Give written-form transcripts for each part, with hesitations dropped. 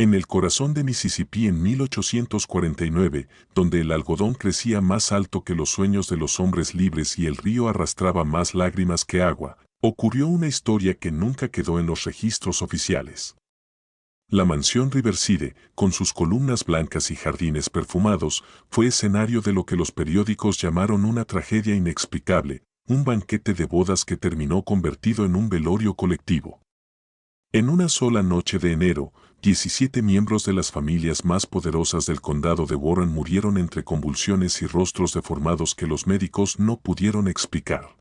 En el corazón de Mississippi en 1849, donde el algodón crecía más alto que los sueños de los hombres libres y el río arrastraba más lágrimas que agua, ocurrió una historia que nunca quedó en los registros oficiales. La mansión Riverside, con sus columnas blancas y jardines perfumados, fue escenario de lo que los periódicos llamaron una tragedia inexplicable, un banquete de bodas que terminó convertido en un velorio colectivo. En una sola noche de enero, 17 miembros de las familias más poderosas del condado de Warren murieron entre convulsiones y rostros deformados que los médicos no pudieron explicar.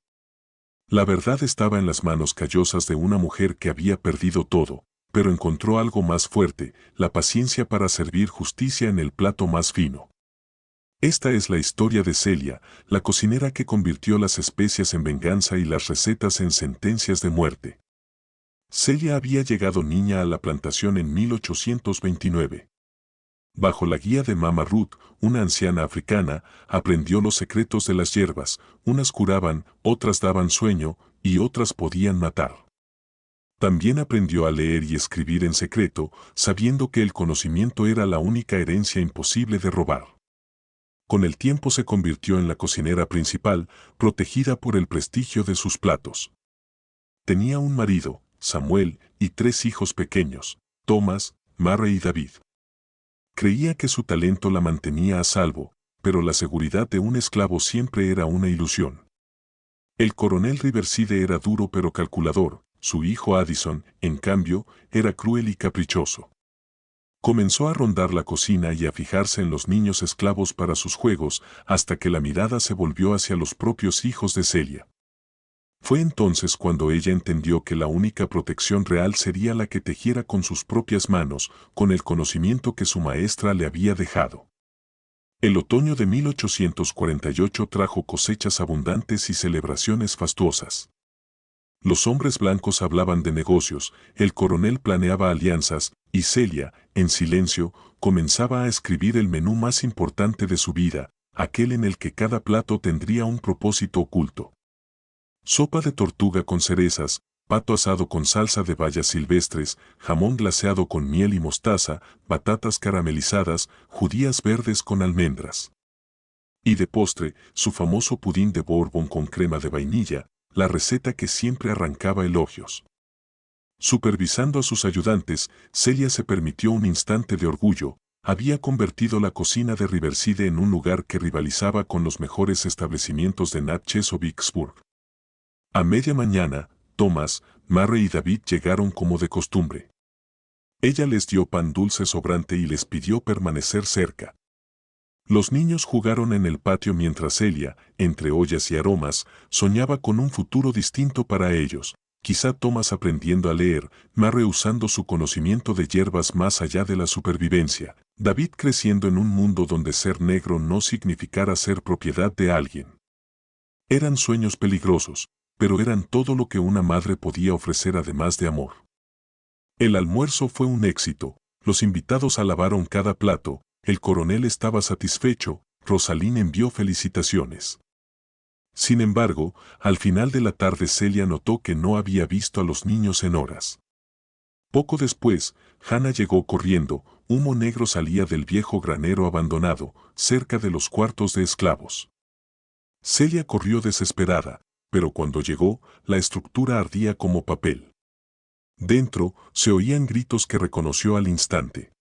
La verdad estaba en las manos callosas de una mujer que había perdido todo, pero encontró algo más fuerte, la paciencia para servir justicia en el plato más fino. Esta es la historia de Celia, la cocinera que convirtió las especias en venganza y las recetas en sentencias de muerte. Celia había llegado niña a la plantación en 1829. Bajo la guía de Mama Ruth, una anciana africana, aprendió los secretos de las hierbas, unas curaban, otras daban sueño, y otras podían matar. También aprendió a leer y escribir en secreto, sabiendo que el conocimiento era la única herencia imposible de robar. Con el tiempo se convirtió en la cocinera principal, protegida por el prestigio de sus platos. Tenía un marido, Samuel, y 3 hijos pequeños, Thomas, Mary y David. Creía que su talento la mantenía a salvo, pero la seguridad de un esclavo siempre era una ilusión. El coronel Riverside era duro pero calculador, su hijo Addison, en cambio, era cruel y caprichoso. Comenzó a rondar la cocina y a fijarse en los niños esclavos para sus juegos, hasta que la mirada se volvió hacia los propios hijos de Celia. Fue entonces cuando ella entendió que la única protección real sería la que tejiera con sus propias manos, con el conocimiento que su maestra le había dejado. El otoño de 1848 trajo cosechas abundantes y celebraciones fastuosas. Los hombres blancos hablaban de negocios, el coronel planeaba alianzas, y Celia, en silencio, comenzaba a escribir el menú más importante de su vida, aquel en el que cada plato tendría un propósito oculto. Sopa de tortuga con cerezas, pato asado con salsa de bayas silvestres, jamón glaseado con miel y mostaza, batatas caramelizadas, judías verdes con almendras. Y de postre, su famoso pudín de Bourbon con crema de vainilla, la receta que siempre arrancaba elogios. Supervisando a sus ayudantes, Celia se permitió un instante de orgullo. Había convertido la cocina de Riverside en un lugar que rivalizaba con los mejores establecimientos de Natchez o Vicksburg. A media mañana, Thomas, Mary y David llegaron como de costumbre. Ella les dio pan dulce sobrante y les pidió permanecer cerca. Los niños jugaron en el patio mientras Celia, entre ollas y aromas, soñaba con un futuro distinto para ellos. Quizá Thomas aprendiendo a leer, Mary usando su conocimiento de hierbas más allá de la supervivencia, David creciendo en un mundo donde ser negro no significara ser propiedad de alguien. Eran sueños peligrosos, pero eran todo lo que una madre podía ofrecer además de amor. El almuerzo fue un éxito, los invitados alabaron cada plato, el coronel estaba satisfecho, Rosaline envió felicitaciones. Sin embargo, al final de la tarde Celia notó que no había visto a los niños en horas. Poco después, Hannah llegó corriendo, humo negro salía del viejo granero abandonado, cerca de los cuartos de esclavos. Celia corrió desesperada, pero cuando llegó, la estructura ardía como papel. Dentro, se oían gritos que reconoció al instante.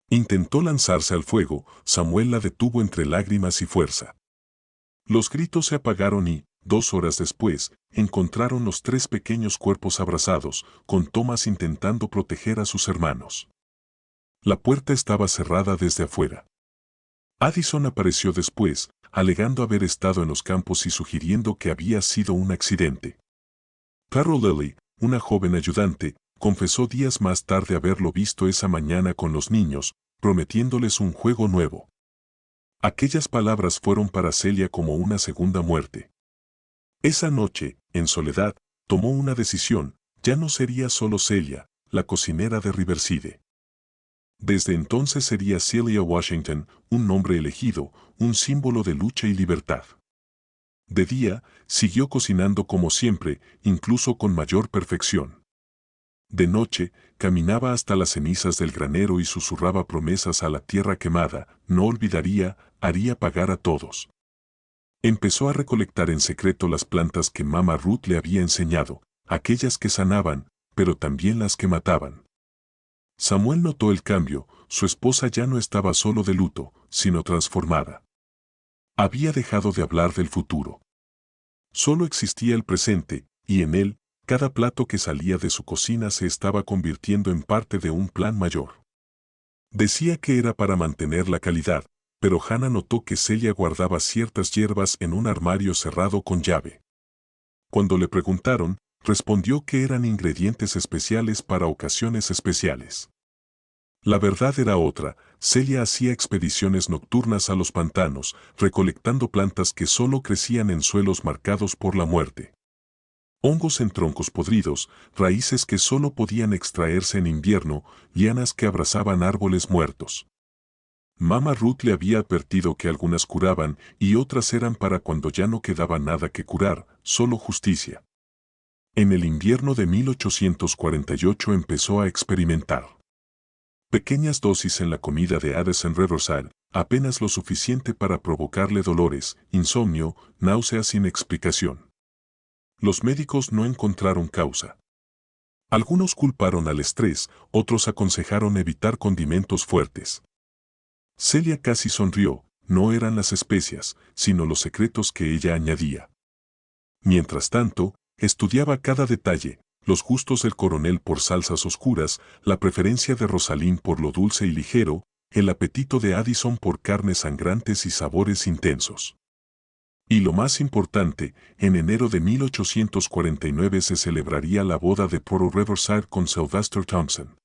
Intentó lanzarse al fuego, Samuel la detuvo entre lágrimas y fuerza. Los gritos se apagaron y, 2 horas después, encontraron los 3 pequeños cuerpos abrazados, con Thomas intentando proteger a sus hermanos. La puerta estaba cerrada desde afuera. Addison apareció después, alegando haber estado en los campos y sugiriendo que había sido un accidente. Carol Lilly, una joven ayudante, confesó días más tarde haberlo visto esa mañana con los niños, prometiéndoles un juego nuevo. Aquellas palabras fueron para Celia como una segunda muerte. Esa noche, en soledad, tomó una decisión, ya no sería solo Celia, la cocinera de Riverside. Desde entonces sería Celia Washington, un nombre elegido, un símbolo de lucha y libertad. De día, siguió cocinando como siempre, incluso con mayor perfección. De noche, caminaba hasta las cenizas del granero y susurraba promesas a la tierra quemada, no olvidaría, haría pagar a todos. Empezó a recolectar en secreto las plantas que Mama Ruth le había enseñado, aquellas que sanaban, pero también las que mataban. Samuel notó el cambio, su esposa ya no estaba solo de luto, sino transformada. Había dejado de hablar del futuro. Solo existía el presente, y en él, cada plato que salía de su cocina se estaba convirtiendo en parte de un plan mayor. Decía que era para mantener la calidad, pero Hannah notó que Celia guardaba ciertas hierbas en un armario cerrado con llave. Cuando le preguntaron, respondió que eran ingredientes especiales para ocasiones especiales. La verdad era otra, Celia hacía expediciones nocturnas a los pantanos, recolectando plantas que solo crecían en suelos marcados por la muerte. Hongos en troncos podridos, raíces que solo podían extraerse en invierno, lianas que abrazaban árboles muertos. Mama Ruth le había advertido que algunas curaban y otras eran para cuando ya no quedaba nada que curar, solo justicia. En el invierno de 1848 empezó a experimentar. Pequeñas dosis en la comida de Addison Riverside, apenas lo suficiente para provocarle dolores, insomnio, náuseas sin explicación. Los médicos no encontraron causa. Algunos culparon al estrés, otros aconsejaron evitar condimentos fuertes. Celia casi sonrió, no eran las especias, sino los secretos que ella añadía. Mientras tanto, estudiaba cada detalle, los gustos del coronel por salsas oscuras, la preferencia de Rosalind por lo dulce y ligero, el apetito de Addison por carnes sangrantes y sabores intensos. Y lo más importante, en enero de 1849 se celebraría la boda de Port Riverside con Sylvester Thompson.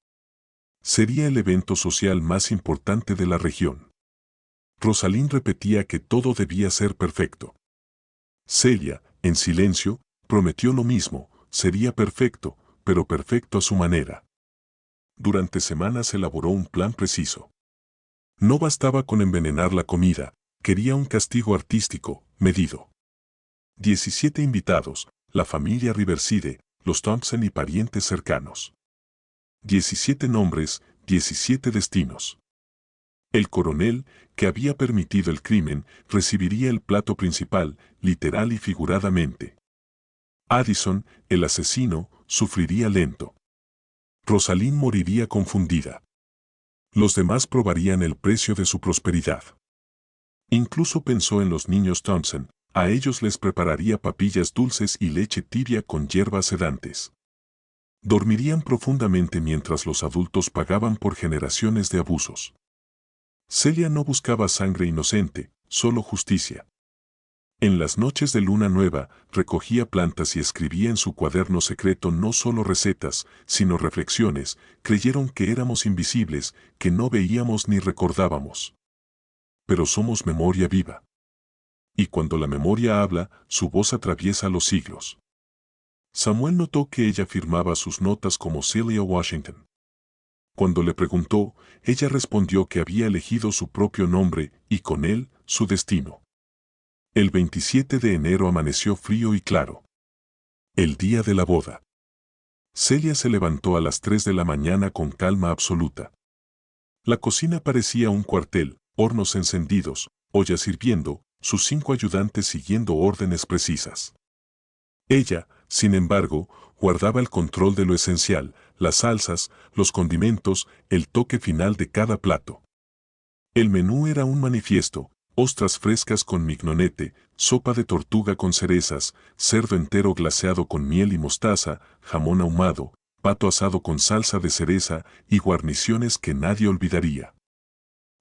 Sería el evento social más importante de la región. Rosalind repetía que todo debía ser perfecto. Celia, en silencio, prometió lo mismo, sería perfecto, pero perfecto a su manera. Durante semanas elaboró un plan preciso. No bastaba con envenenar la comida, quería un castigo artístico, medido. 17 invitados, la familia Riverside, los Thompson y parientes cercanos. 17 nombres, 17 destinos. El coronel, que había permitido el crimen, recibiría el plato principal, literal y figuradamente. Addison, el asesino, sufriría lento. Rosalind moriría confundida. Los demás probarían el precio de su prosperidad. Incluso pensó en los niños Thompson, a ellos les prepararía papillas dulces y leche tibia con hierbas sedantes. Dormirían profundamente mientras los adultos pagaban por generaciones de abusos. Celia no buscaba sangre inocente, solo justicia. En las noches de luna nueva, recogía plantas y escribía en su cuaderno secreto no solo recetas, sino reflexiones. Creyeron que éramos invisibles, que no veíamos ni recordábamos. Pero somos memoria viva. Y cuando la memoria habla, su voz atraviesa los siglos. Samuel notó que ella firmaba sus notas como Celia Washington. Cuando le preguntó, ella respondió que había elegido su propio nombre y con él, su destino. El 27 de enero amaneció frío y claro. El día de la boda. Celia se levantó a las 3 de la mañana con calma absoluta. La cocina parecía un cuartel, hornos encendidos, ollas hirviendo, sus 5 ayudantes siguiendo órdenes precisas. Ella, sin embargo, guardaba el control de lo esencial, las salsas, los condimentos, el toque final de cada plato. El menú era un manifiesto: ostras frescas con mignonete, sopa de tortuga con cerezas, cerdo entero glaseado con miel y mostaza, jamón ahumado, pato asado con salsa de cereza y guarniciones que nadie olvidaría.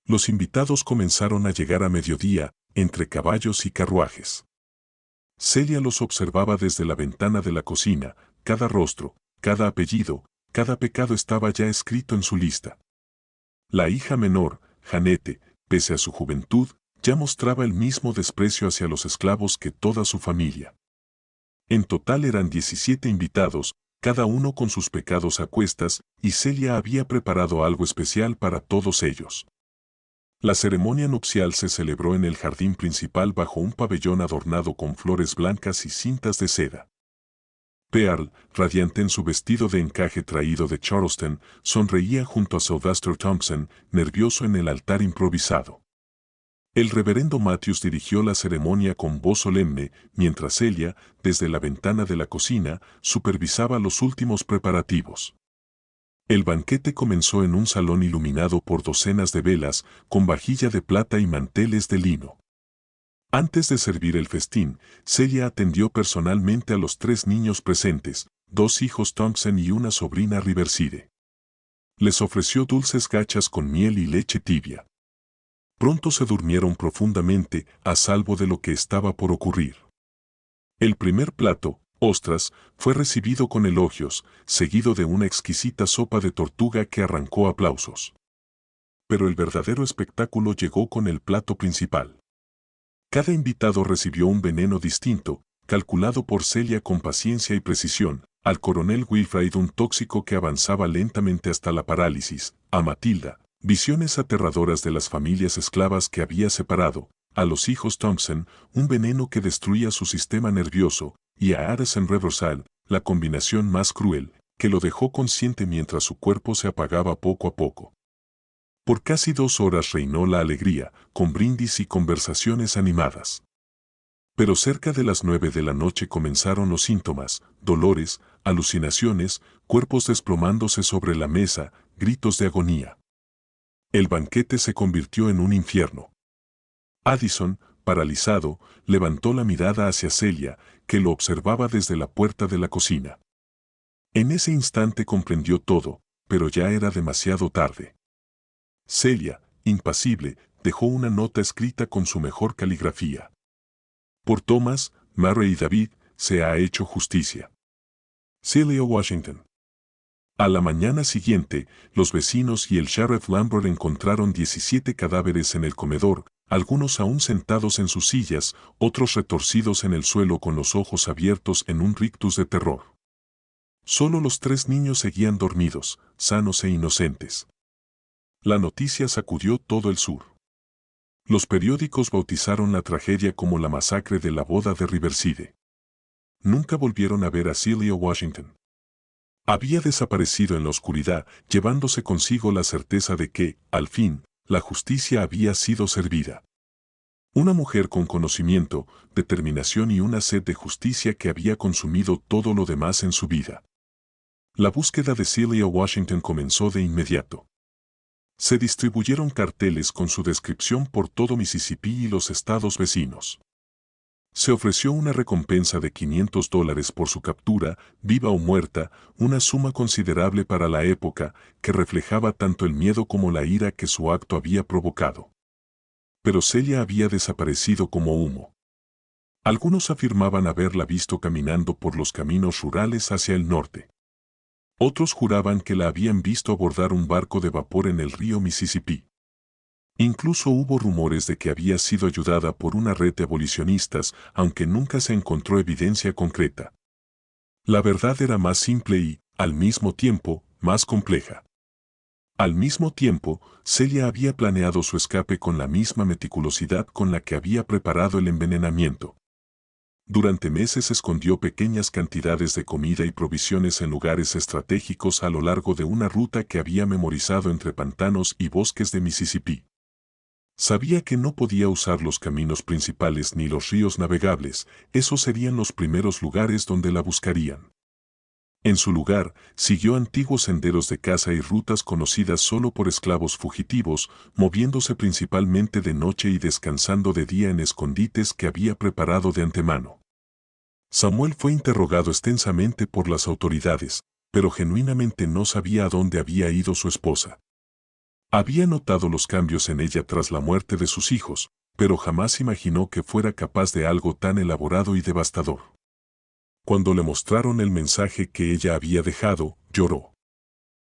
Los invitados comenzaron a llegar a mediodía, entre caballos y carruajes. Celia los observaba desde la ventana de la cocina, cada rostro, cada apellido, cada pecado estaba ya escrito en su lista. La hija menor, Janete, pese a su juventud, ya mostraba el mismo desprecio hacia los esclavos que toda su familia. En total eran 17 invitados, cada uno con sus pecados a cuestas, y Celia había preparado algo especial para todos ellos. La ceremonia nupcial se celebró en el jardín principal bajo un pabellón adornado con flores blancas y cintas de seda. Pearl, radiante en su vestido de encaje traído de Charleston, sonreía junto a Sylvester Thompson, nervioso en el altar improvisado. El reverendo Matthews dirigió la ceremonia con voz solemne, mientras ella, desde la ventana de la cocina, supervisaba los últimos preparativos. El banquete comenzó en un salón iluminado por docenas de velas, con vajilla de plata y manteles de lino. Antes de servir el festín, Celia atendió personalmente a los 3 niños presentes, 2 hijos Thompson y una sobrina Riverside. Les ofreció dulces gachas con miel y leche tibia. Pronto se durmieron profundamente, a salvo de lo que estaba por ocurrir. El primer plato, ostras, fue recibido con elogios, seguido de una exquisita sopa de tortuga que arrancó aplausos. Pero el verdadero espectáculo llegó con el plato principal. Cada invitado recibió un veneno distinto, calculado por Celia con paciencia y precisión, al coronel Wilfrid un tóxico que avanzaba lentamente hasta la parálisis, a Matilda, visiones aterradoras de las familias esclavas que había separado, a los hijos Thompson, un veneno que destruía su sistema nervioso, y a Addison Reversal, la combinación más cruel, que lo dejó consciente mientras su cuerpo se apagaba poco a poco. Por casi 2 horas reinó la alegría, con brindis y conversaciones animadas. Pero cerca de las 9 de la noche comenzaron los síntomas, dolores, alucinaciones, cuerpos desplomándose sobre la mesa, gritos de agonía. El banquete se convirtió en un infierno. Addison, paralizado, levantó la mirada hacia Celia, que lo observaba desde la puerta de la cocina. En ese instante comprendió todo, pero ya era demasiado tarde. Celia, impasible, dejó una nota escrita con su mejor caligrafía. Por Thomas, Mary y David, se ha hecho justicia. Celia Washington. A la mañana siguiente, los vecinos y el sheriff Lambert encontraron 17 cadáveres en el comedor, algunos aún sentados en sus sillas, otros retorcidos en el suelo con los ojos abiertos en un rictus de terror. Solo los 3 niños seguían dormidos, sanos e inocentes. La noticia sacudió todo el sur. Los periódicos bautizaron la tragedia como la masacre de la boda de Riverside. Nunca volvieron a ver a Celia Washington. Había desaparecido en la oscuridad, llevándose consigo la certeza de que, al fin, la justicia había sido servida. Una mujer con conocimiento, determinación y una sed de justicia que había consumido todo lo demás en su vida. La búsqueda de Celia Washington comenzó de inmediato. Se distribuyeron carteles con su descripción por todo Mississippi y los estados vecinos. Se ofreció una recompensa de $500 por su captura, viva o muerta, una suma considerable para la época, que reflejaba tanto el miedo como la ira que su acto había provocado. Pero Celia había desaparecido como humo. Algunos afirmaban haberla visto caminando por los caminos rurales hacia el norte. Otros juraban que la habían visto abordar un barco de vapor en el río Mississippi. Incluso hubo rumores de que había sido ayudada por una red de abolicionistas, aunque nunca se encontró evidencia concreta. La verdad era más simple y, al mismo tiempo, más compleja. Al mismo tiempo, Celia había planeado su escape con la misma meticulosidad con la que había preparado el envenenamiento. Durante meses escondió pequeñas cantidades de comida y provisiones en lugares estratégicos a lo largo de una ruta que había memorizado entre pantanos y bosques de Mississippi. Sabía que no podía usar los caminos principales ni los ríos navegables, esos serían los primeros lugares donde la buscarían. En su lugar, siguió antiguos senderos de caza y rutas conocidas solo por esclavos fugitivos, moviéndose principalmente de noche y descansando de día en escondites que había preparado de antemano. Samuel fue interrogado extensamente por las autoridades, pero genuinamente no sabía a dónde había ido su esposa. Había notado los cambios en ella tras la muerte de sus hijos, pero jamás imaginó que fuera capaz de algo tan elaborado y devastador. Cuando le mostraron el mensaje que ella había dejado, lloró.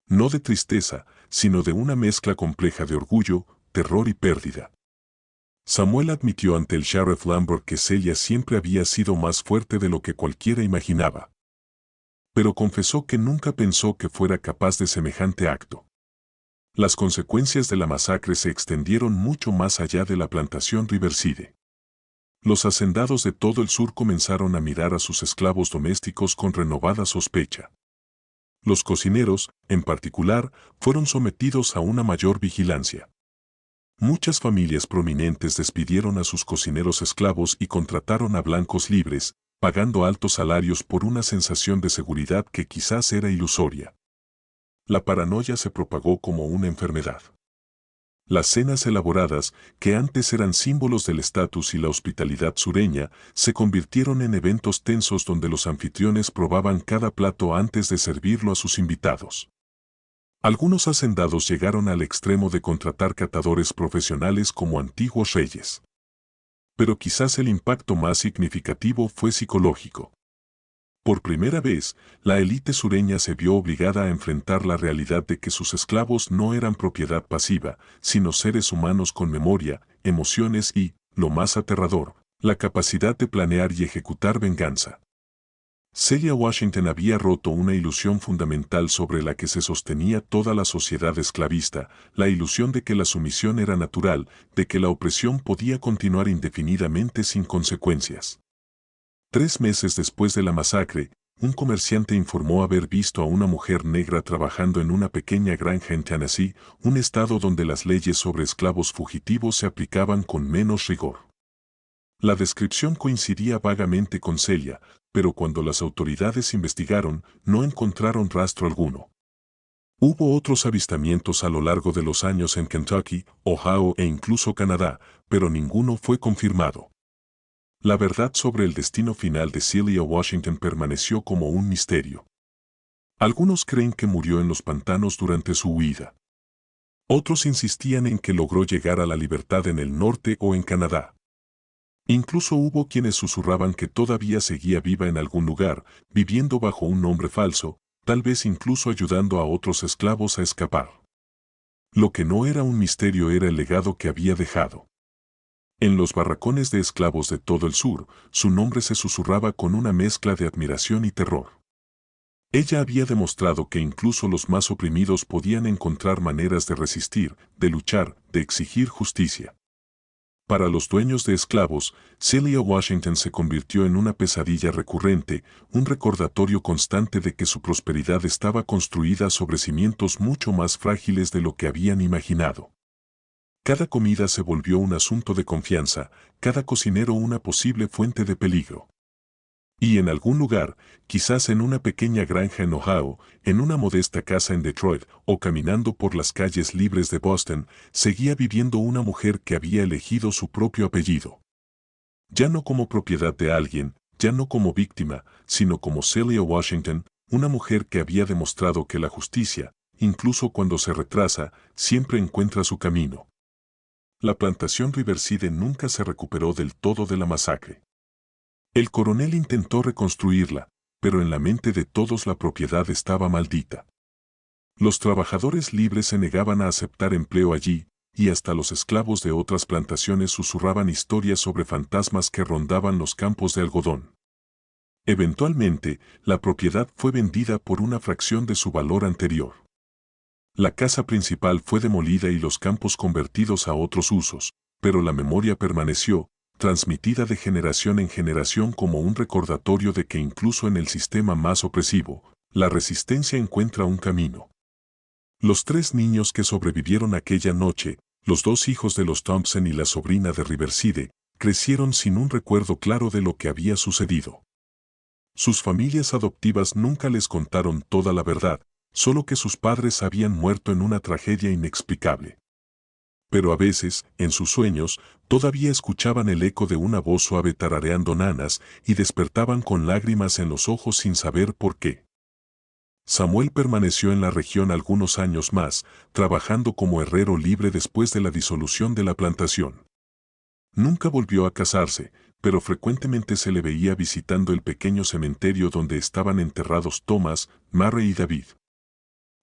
No de tristeza, sino de una mezcla compleja de orgullo, terror y pérdida. Samuel admitió ante el sheriff Lambert que Celia siempre había sido más fuerte de lo que cualquiera imaginaba. Pero confesó que nunca pensó que fuera capaz de semejante acto. Las consecuencias de la masacre se extendieron mucho más allá de la plantación Riverside. Los hacendados de todo el sur comenzaron a mirar a sus esclavos domésticos con renovada sospecha. Los cocineros, en particular, fueron sometidos a una mayor vigilancia. Muchas familias prominentes despidieron a sus cocineros esclavos y contrataron a blancos libres, pagando altos salarios por una sensación de seguridad que quizás era ilusoria. La paranoia se propagó como una enfermedad. Las cenas elaboradas, que antes eran símbolos del estatus y la hospitalidad sureña, se convirtieron en eventos tensos donde los anfitriones probaban cada plato antes de servirlo a sus invitados. Algunos hacendados llegaron al extremo de contratar catadores profesionales como antiguos reyes. Pero quizás el impacto más significativo fue psicológico. Por primera vez, la élite sureña se vio obligada a enfrentar la realidad de que sus esclavos no eran propiedad pasiva, sino seres humanos con memoria, emociones y, lo más aterrador, la capacidad de planear y ejecutar venganza. Celia Washington había roto una ilusión fundamental sobre la que se sostenía toda la sociedad esclavista, la ilusión de que la sumisión era natural, de que la opresión podía continuar indefinidamente sin consecuencias. 3 meses después de la masacre, un comerciante informó haber visto a una mujer negra trabajando en una pequeña granja en Tennessee, un estado donde las leyes sobre esclavos fugitivos se aplicaban con menos rigor. La descripción coincidía vagamente con Celia, pero cuando las autoridades investigaron, no encontraron rastro alguno. Hubo otros avistamientos a lo largo de los años en Kentucky, Ohio e incluso Canadá, pero ninguno fue confirmado. La verdad sobre el destino final de Celia Washington permaneció como un misterio. Algunos creen que murió en los pantanos durante su huida. Otros insistían en que logró llegar a la libertad en el norte o en Canadá. Incluso hubo quienes susurraban que todavía seguía viva en algún lugar, viviendo bajo un nombre falso, tal vez incluso ayudando a otros esclavos a escapar. Lo que no era un misterio era el legado que había dejado. En los barracones de esclavos de todo el sur, su nombre se susurraba con una mezcla de admiración y terror. Ella había demostrado que incluso los más oprimidos podían encontrar maneras de resistir, de luchar, de exigir justicia. Para los dueños de esclavos, Celia Washington se convirtió en una pesadilla recurrente, un recordatorio constante de que su prosperidad estaba construida sobre cimientos mucho más frágiles de lo que habían imaginado. Cada comida se volvió un asunto de confianza, cada cocinero una posible fuente de peligro. Y en algún lugar, quizás en una pequeña granja en Ohio, en una modesta casa en Detroit o caminando por las calles libres de Boston, seguía viviendo una mujer que había elegido su propio apellido. Ya no como propiedad de alguien, ya no como víctima, sino como Celia Washington, una mujer que había demostrado que la justicia, incluso cuando se retrasa, siempre encuentra su camino. La plantación Riverside nunca se recuperó del todo de la masacre. El coronel intentó reconstruirla, pero en la mente de todos la propiedad estaba maldita. Los trabajadores libres se negaban a aceptar empleo allí, y hasta los esclavos de otras plantaciones susurraban historias sobre fantasmas que rondaban los campos de algodón. Eventualmente, la propiedad fue vendida por una fracción de su valor anterior. La casa principal fue demolida y los campos convertidos a otros usos, pero la memoria permaneció, transmitida de generación en generación como un recordatorio de que incluso en el sistema más opresivo, la resistencia encuentra un camino. Los 3 niños que sobrevivieron aquella noche, los 2 hijos de los Thompson y la sobrina de Riverside, crecieron sin un recuerdo claro de lo que había sucedido. Sus familias adoptivas nunca les contaron toda la verdad, solo que sus padres habían muerto en una tragedia inexplicable. Pero a veces, en sus sueños, todavía escuchaban el eco de una voz suave tarareando nanas y despertaban con lágrimas en los ojos sin saber por qué. Samuel permaneció en la región algunos años más, trabajando como herrero libre después de la disolución de la plantación. Nunca volvió a casarse, pero frecuentemente se le veía visitando el pequeño cementerio donde estaban enterrados Thomas, Mary y David.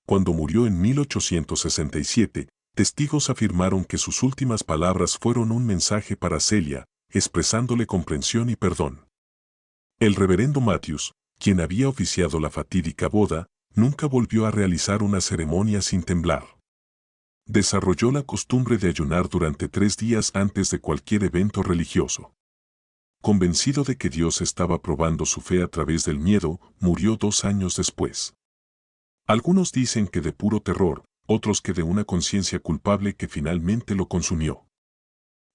Cuando murió en 1867, testigos afirmaron que sus últimas palabras fueron un mensaje para Celia, expresándole comprensión y perdón. El reverendo Matthews, quien había oficiado la fatídica boda, nunca volvió a realizar una ceremonia sin temblar. Desarrolló la costumbre de ayunar durante 3 días antes de cualquier evento religioso. convencido de que Dios estaba probando su fe a través del miedo, murió 2 años después. Algunos dicen que de puro terror, otros que de una conciencia culpable que finalmente lo consumió.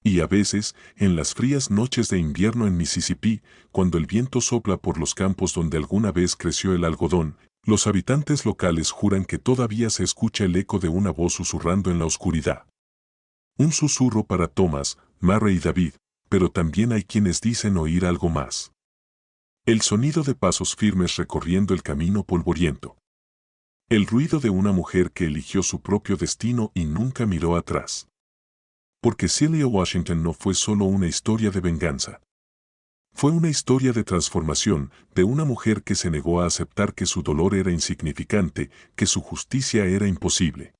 Y a veces, en las frías noches de invierno en Mississippi, cuando el viento sopla por los campos donde alguna vez creció el algodón, los habitantes locales juran que todavía se escucha el eco de una voz susurrando en la oscuridad. Un susurro para Thomas, Mary y David, pero también hay quienes dicen oír algo más. El sonido de pasos firmes recorriendo el camino polvoriento. El ruido de una mujer que eligió su propio destino y nunca miró atrás. Porque Celia Washington no fue solo una historia de venganza. Fue una historia de transformación, de una mujer que se negó a aceptar que su dolor era insignificante, que su justicia era imposible.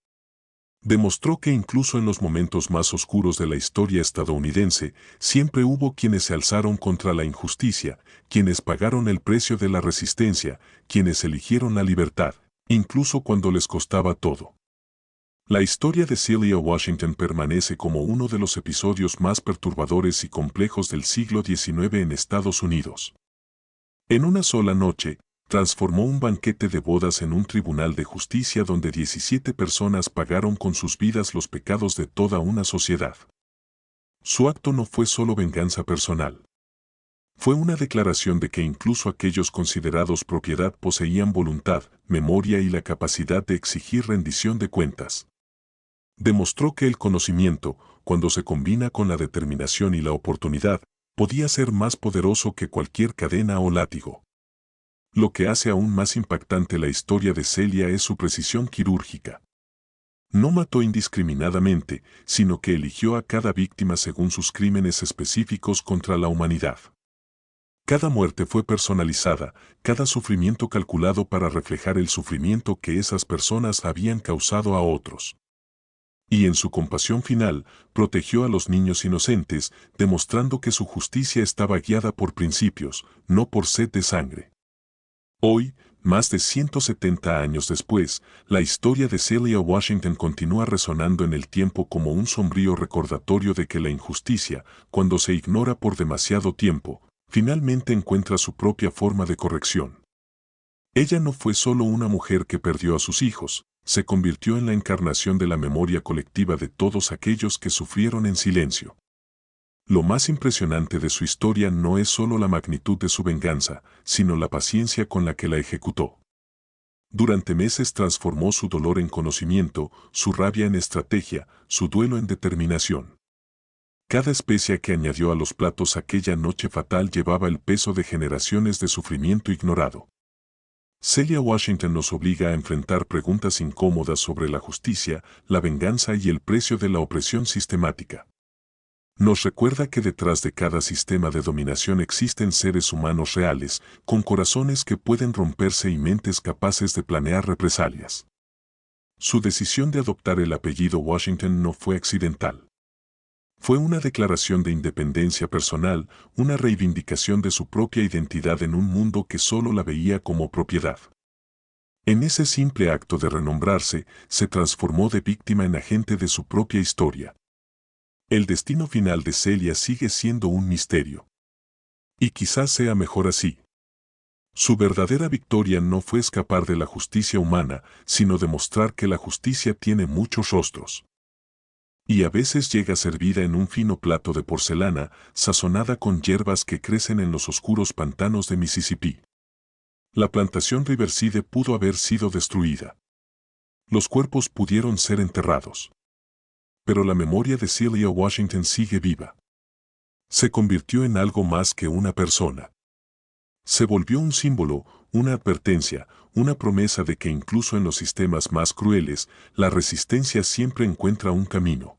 Demostró que incluso en los momentos más oscuros de la historia estadounidense, siempre hubo quienes se alzaron contra la injusticia, quienes pagaron el precio de la resistencia, quienes eligieron la libertad, incluso cuando les costaba todo. La historia de Celia Washington permanece como uno de los episodios más perturbadores y complejos del siglo XIX en Estados Unidos. En una sola noche, transformó un banquete de bodas en un tribunal de justicia donde 17 personas pagaron con sus vidas los pecados de toda una sociedad. Su acto no fue solo venganza personal. Fue una declaración de que incluso aquellos considerados propiedad poseían voluntad, memoria y la capacidad de exigir rendición de cuentas. Demostró que el conocimiento, cuando se combina con la determinación y la oportunidad, podía ser más poderoso que cualquier cadena o látigo. Lo que hace aún más impactante la historia de Celia es su precisión quirúrgica. No mató indiscriminadamente, sino que eligió a cada víctima según sus crímenes específicos contra la humanidad. Cada muerte fue personalizada, cada sufrimiento calculado para reflejar el sufrimiento que esas personas habían causado a otros. Y en su compasión final, protegió a los niños inocentes, demostrando que su justicia estaba guiada por principios, no por sed de sangre. Hoy, más de 170 años después, la historia de Celia Washington continúa resonando en el tiempo como un sombrío recordatorio de que la injusticia, cuando se ignora por demasiado tiempo, finalmente encuentra su propia forma de corrección. Ella no fue solo una mujer que perdió a sus hijos, se convirtió en la encarnación de la memoria colectiva de todos aquellos que sufrieron en silencio. Lo más impresionante de su historia no es solo la magnitud de su venganza, sino la paciencia con la que la ejecutó. Durante meses transformó su dolor en conocimiento, su rabia en estrategia, su duelo en determinación. Cada especia que añadió a los platos aquella noche fatal llevaba el peso de generaciones de sufrimiento ignorado. Celia Washington nos obliga a enfrentar preguntas incómodas sobre la justicia, la venganza y el precio de la opresión sistemática. Nos recuerda que detrás de cada sistema de dominación existen seres humanos reales, con corazones que pueden romperse y mentes capaces de planear represalias. Su decisión de adoptar el apellido Washington no fue accidental. Fue una declaración de independencia personal, una reivindicación de su propia identidad en un mundo que solo la veía como propiedad. En ese simple acto de renombrarse, se transformó de víctima en agente de su propia historia. El destino final de Celia sigue siendo un misterio. Y quizás sea mejor así. Su verdadera victoria no fue escapar de la justicia humana, sino demostrar que la justicia tiene muchos rostros. Y a veces llega servida en un fino plato de porcelana, sazonada con hierbas que crecen en los oscuros pantanos de Mississippi. La plantación Riverside pudo haber sido destruida. Los cuerpos pudieron ser enterrados. Pero la memoria de Celia Washington sigue viva. Se convirtió en algo más que una persona. Se volvió un símbolo, una advertencia, una promesa de que incluso en los sistemas más crueles, la resistencia siempre encuentra un camino.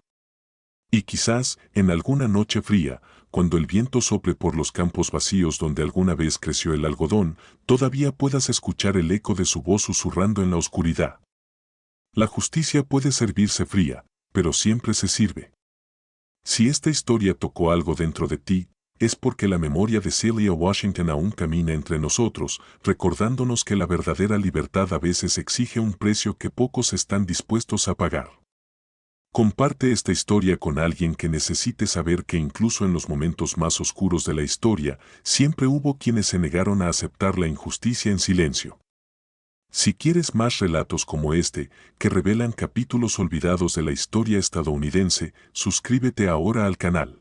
Y quizás, en alguna noche fría, cuando el viento sople por los campos vacíos donde alguna vez creció el algodón, todavía puedas escuchar el eco de su voz susurrando en la oscuridad. La justicia puede servirse fría, pero siempre se sirve. Si esta historia tocó algo dentro de ti, es porque la memoria de Celia Washington aún camina entre nosotros, recordándonos que la verdadera libertad a veces exige un precio que pocos están dispuestos a pagar. Comparte esta historia con alguien que necesite saber que incluso en los momentos más oscuros de la historia, siempre hubo quienes se negaron a aceptar la injusticia en silencio. Si quieres más relatos como este, que revelan capítulos olvidados de la historia estadounidense, suscríbete ahora al canal.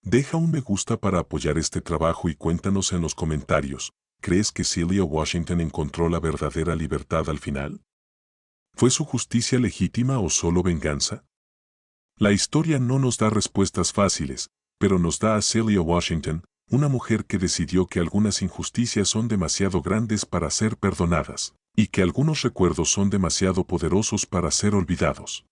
Deja un me gusta para apoyar este trabajo y cuéntanos en los comentarios, ¿crees que Celia Washington encontró la verdadera libertad al final? ¿Fue su justicia legítima o solo venganza? La historia no nos da respuestas fáciles, pero nos da a Celia Washington, una mujer que decidió que algunas injusticias son demasiado grandes para ser perdonadas, y que algunos recuerdos son demasiado poderosos para ser olvidados.